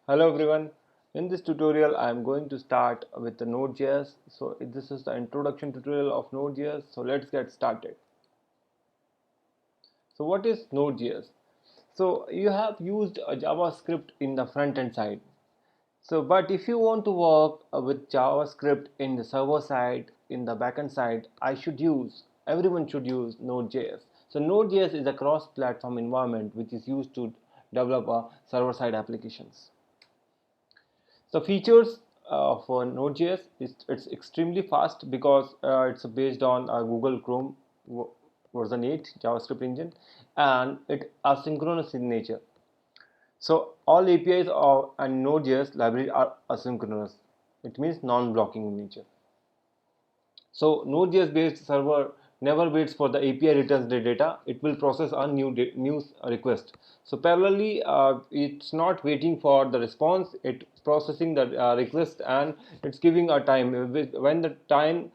Hello everyone. In this tutorial I am going to start with the Node.js. So this is the introduction tutorial of Node.js. So let's get started. So what is Node.js? So you have used a JavaScript in the front end side. So but if you want to work with JavaScript in the server side, in the backend side, everyone should use Node.js. So Node.js is a cross-platform environment which is used to develop server-side applications. So features for Node.js is it's extremely fast because it's based on Google Chrome version 8 JavaScript engine, and it asynchronous in nature. So all APIs and Node.js libraries are asynchronous. It means non-blocking in nature. So Node.js based server never waits for the API returns the data. It will process a new request. So parallelly, it's not waiting for the response. It's processing the request, and it's giving a time. When the time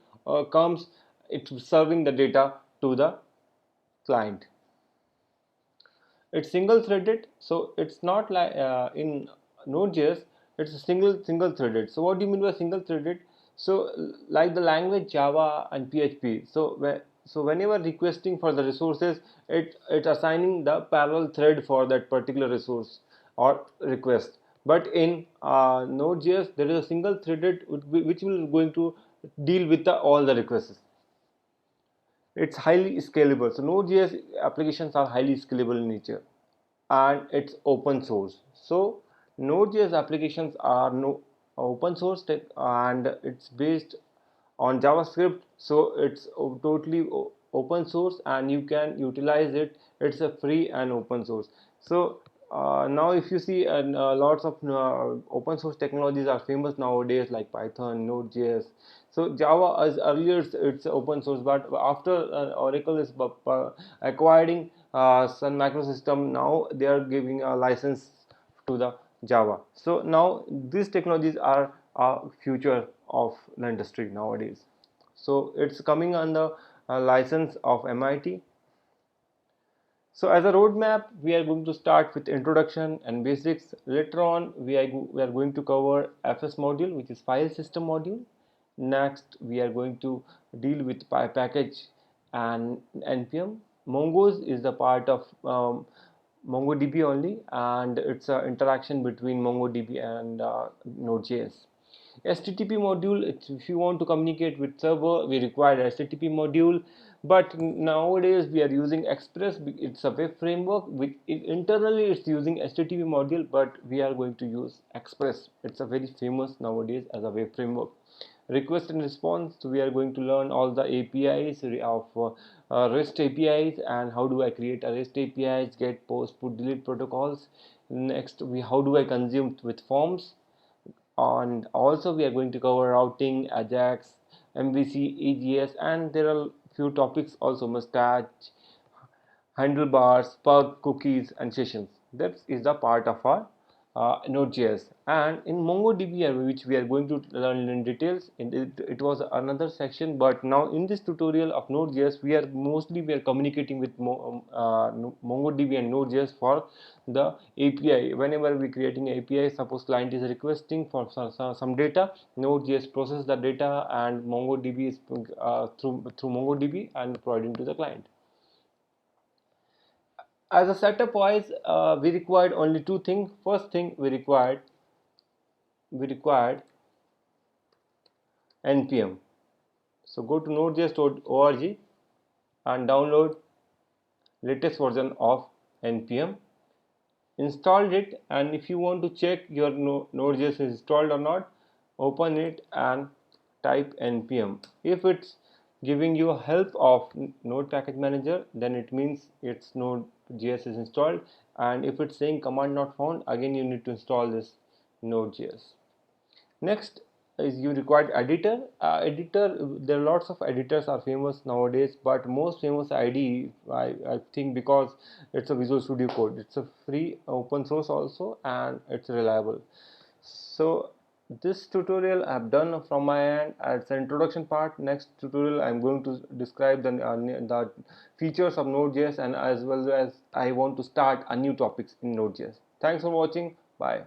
comes, it's serving the data to the client. It's single threaded, so it's not like in Node.js. It's a single threaded. So what do you mean by single threaded? So like the language Java and PHP. So whenever requesting for the resources, it's assigning the parallel thread for that particular resource or request. But in Node.js, there is a single threaded which will going to deal with all the requests. It's highly scalable. So Node.js applications are highly scalable in nature, and it's open source. So Node.js applications are no open source tech, and it's based on JavaScript. So it's totally open source, and you can utilize it. It's a free and open source. So now if you see lots of open source technologies are famous nowadays, like Python, Node.js. So Java, as earlier it's open source, but after Oracle is acquiring Sun Microsystem, now they are giving a license to the Java. So now these technologies are a future of the industry nowadays. So it's coming on the license of MIT. So as a roadmap, we are going to start with introduction and basics. Later on, we are going to cover FS module, which is file system module. Next, we are going to deal with package and NPM. Mongoose is the part of MongoDB only, and it's an interaction between MongoDB and Node.js. HTTP module, if you want to communicate with server, we require HTTP module, but nowadays we are using Express. It's a web framework which internally it's using HTTP module, but we are going to use Express. It's a very famous nowadays as a web framework. Request and response, so we are going to learn all the APIs of REST APIs, and how do I create a REST APIs, get, post, put, delete protocols. Next, how do I consume with forms, and also we are going to cover routing, Ajax, MVC, EGS, and there are few topics also: mustache, handlebars, pug, cookies, and sessions. That is the part of our Node.js. And in MongoDB, which we are going to learn in details, it was another section. But now in this tutorial of Node.js, we are communicating with MongoDB and Node.js for the API. Whenever we creating API, suppose client is requesting for some data, Node.js process the data, and MongoDB is through MongoDB and providing to the client. As a setup wise, we required only two things. First thing we required npm. So go to nodejs.org and download latest version of npm. Installed it, and if you want to check your node.js is installed or not, open it and type npm. If it's giving you help of node package manager, then it means its node.js is installed, and if it's saying command not found, again you need to install this node.js. Next is you required editor. There are lots of editors are famous nowadays, but most famous I think because it's a Visual Studio Code. It's a free open source also, and it's reliable. So this tutorial I have done from my end as an introduction part. Next tutorial I am going to describe the features of Node.js, and as well as I want to start a new topics in Node.js. Thanks for watching. Bye.